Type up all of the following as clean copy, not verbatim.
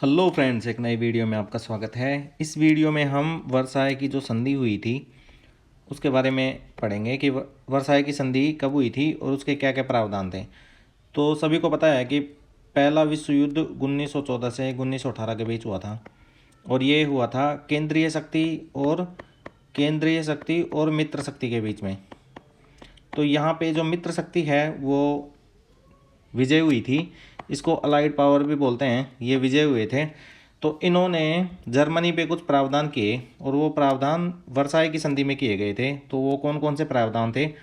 Hello friends, एक नई video में आपका स्वागत है। इस वीडियो में हम वर्साय की जो संधि हुई थी उसके बारे में पढ़ेंगे कि वर्साय की संधि कब हुई थी और उसके क्या क्या प्रावधान थे। तो सभी को पता है कि पहला विश्व युद्ध 1914 से 1918 के बीच हुआ था और ये हुआ था केंद्रीय शक्ति और मित्र शक्ति के बीच में। तो यहाँ पे जो मित्र शक्ति है वो विजय हुई थी। इसको अलाइड पावर भी बोलते हैं। ये विजय हुए थे तो इन्होंने जर्मनी पे कुछ प्रावधान किए और वो प्रावधान वर्साई की संधि में किए गए थे। तो वो कौन कौन से प्रावधान थे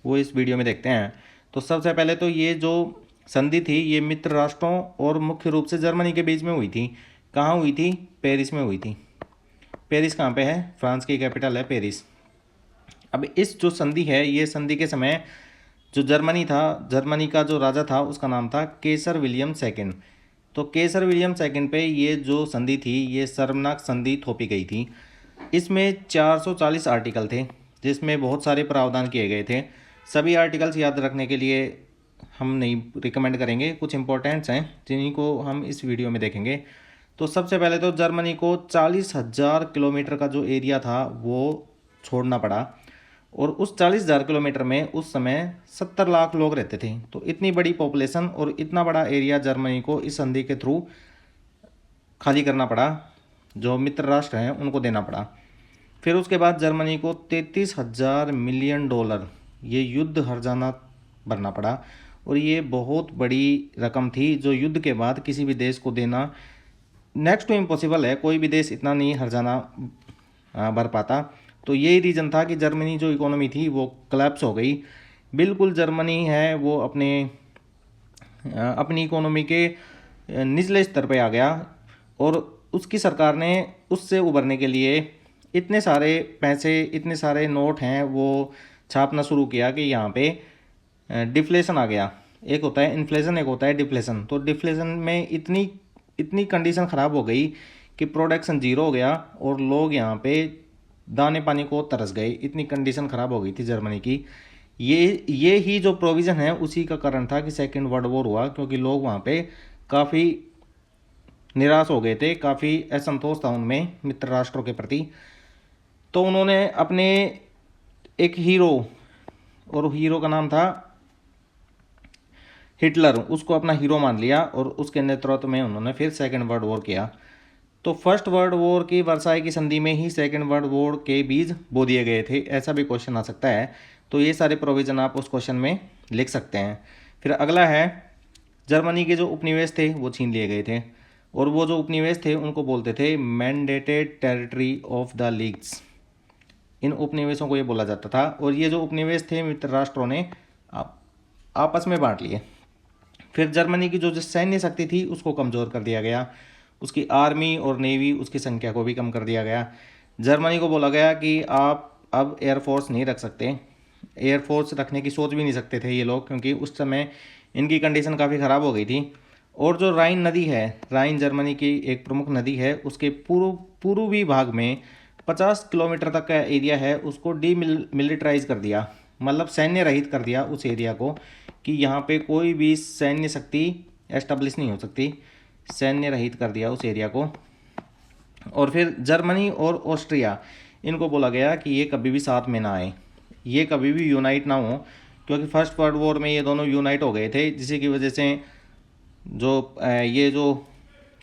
वो इस वीडियो में देखते हैं। तो सबसे पहले तो ये जो संधि थी ये मित्र राष्ट्रों और मुख्य रूप से जर्मनी के बीच में हुई थी। कहाँ हुई थी? पेरिस में हुई थी। पेरिस कहाँ पे है? फ्रांस की कैपिटल है पेरिस। अब इस जो संधि है ये संधि के समय जो जर्मनी का जो राजा था उसका नाम था केसर विलियम सेकंड। तो केसर विलियम सेकंड पे ये जो संधि थी ये सर्वनाक संधि थोपी गई थी। इसमें 440 आर्टिकल थे जिसमें बहुत सारे प्रावधान किए गए थे। सभी आर्टिकल्स याद रखने के लिए हम नहीं रिकमेंड करेंगे, कुछ इंपॉर्टेंट्स हैं जिन्हीं को हम इस वीडियो में देखेंगे। तो सबसे पहले तो जर्मनी को 40,000 किलोमीटर का जो एरिया था वो छोड़ना पड़ा और उस 40,000 किलोमीटर में उस समय 70 लाख लोग रहते थे। तो इतनी बड़ी पॉपुलेशन और इतना बड़ा एरिया जर्मनी को इस संधि के थ्रू खाली करना पड़ा, जो मित्र राष्ट्र हैं उनको देना पड़ा। फिर उसके बाद जर्मनी को 33,000 मिलियन डॉलर ये युद्ध हर्जाना भरना पड़ा और ये बहुत बड़ी रकम थी जो युद्ध के बाद किसी भी देश को देना नेक्स्ट टू इम्पॉसिबल है। कोई भी देश इतना नहीं हर्जाना भर पाता। तो यही रीज़न था कि जर्मनी जो इकोनॉमी थी वो कोलैप्स हो गई। बिल्कुल जर्मनी है वो अपनी इकोनॉमी के निचले स्तर पे आ गया और उसकी सरकार ने उससे उभरने के लिए इतने सारे पैसे, इतने सारे नोट हैं वो छापना शुरू किया कि यहाँ पे डिफ्लेशन आ गया। एक होता है इन्फ्लेशन, एक होता है डिफ्लेशन। तो डिफ्लेशन में इतनी इतनी कंडीशन ख़राब हो गई कि प्रोडक्शन जीरो हो गया और लोग यहाँ पे दाने पानी को तरस गए। इतनी कंडीशन ख़राब हो गई थी जर्मनी की। ये ही जो प्रोविज़न है उसी का कारण था कि सेकेंड वर्ल्ड वॉर हुआ, क्योंकि लोग वहाँ पे काफ़ी निराश हो गए थे, काफ़ी असंतोष था उनमें मित्र राष्ट्रों के प्रति। तो उन्होंने अपने एक हीरो, और हीरो का नाम था हिटलर, उसको अपना हीरो मान लिया और उसके नेतृत्व में उन्होंने फिर सेकेंड वर्ल्ड वॉर किया। तो फर्स्ट वर्ल्ड वॉर की वर्साई की संधि में ही सेकेंड वर्ल्ड वॉर के बीज बो दिए गए थे, ऐसा भी क्वेश्चन आ सकता है। तो ये सारे प्रोविज़न आप उस क्वेश्चन में लिख सकते हैं। फिर अगला है जर्मनी के जो उपनिवेश थे वो छीन लिए गए थे और वो जो उपनिवेश थे उनको बोलते थे mandated territory of the leagues. इन उपनिवेशों को ये बोला जाता था और ये जो उपनिवेश थे मित्र राष्ट्रों ने आपस में बांट लिए। फिर जर्मनी की जो सैन्य शक्ति थी उसको कमज़ोर कर दिया गया, उसकी आर्मी और नेवी उसकी संख्या को भी कम कर दिया गया। जर्मनी को बोला गया कि आप अब एयरफोर्स नहीं रख सकते। एयरफोर्स रखने की सोच भी नहीं सकते थे ये लोग, क्योंकि उस समय इनकी कंडीशन काफ़ी ख़राब हो गई थी। और जो राइन नदी है, राइन जर्मनी की एक प्रमुख नदी है, उसके पूर्वी भाग में 50 किलोमीटर तक का एरिया है उसको मिलिट्राइज कर दिया, मतलब सैन्य रहित कर दिया उस एरिया को, कि यहाँ पे कोई भी सैन्य शक्ति एस्टेब्लिश नहीं हो सकती। सैन्य रहित कर दिया उस एरिया को। और फिर जर्मनी और ऑस्ट्रिया, इनको बोला गया कि ये कभी भी साथ में ना आए, ये कभी भी यूनाइट ना हो, क्योंकि फर्स्ट वर्ल्ड वॉर में ये दोनों यूनाइट हो गए थे, जिसकी की वजह से ये जो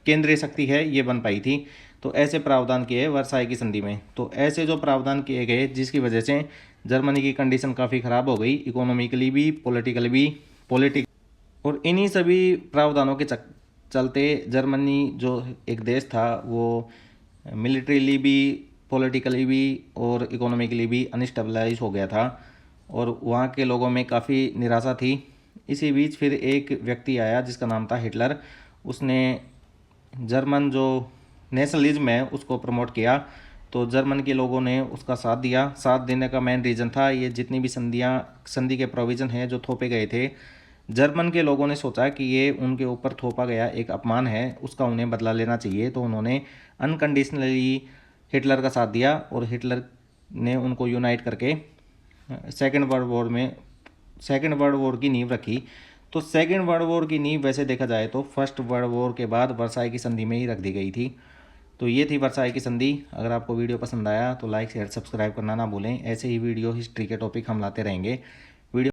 केंद्रीय शक्ति है ये बन पाई थी। तो ऐसे प्रावधान किए वर्साई की संधि में। तो ऐसे जो प्रावधान किए गए जिसकी वजह से जर्मनी की कंडीशन काफ़ी ख़राब हो गई, इकोनॉमिकली भी, पॉलिटिकली भी। और इन्हीं सभी प्रावधानों के चलते जर्मनी जो एक देश था वो मिलिट्रीली भी, पॉलिटिकली भी और इकोनॉमिकली भी अनस्टेबलाइज हो गया था और वहाँ के लोगों में काफ़ी निराशा थी। इसी बीच फिर एक व्यक्ति आया जिसका नाम था हिटलर। उसने जर्मन जो नेशनलिज्म है उसको प्रमोट किया। तो जर्मन के लोगों ने उसका साथ दिया। साथ देने का मेन रीज़न था ये जितनी भी संधि के प्रोविज़न हैं जो थोपे गए थे, जर्मन के लोगों ने सोचा कि ये उनके ऊपर थोपा गया एक अपमान है, उसका उन्हें बदला लेना चाहिए। तो उन्होंने अनकंडीशनली हिटलर का साथ दिया और हिटलर ने उनको यूनाइट करके सेकेंड वर्ल्ड वॉर की नींव रखी। तो सेकेंड वर्ल्ड वॉर की नींव वैसे देखा जाए तो फर्स्ट वर्ल्ड वॉर के बाद वर्साई की संधि में ही रख दी गई थी। तो ये थी वर्साई की संधि। अगर आपको वीडियो पसंद आया तो लाइक शेयर सब्सक्राइब करना ना भूलें। ऐसे ही वीडियो हिस्ट्री के टॉपिक हम लाते रहेंगे।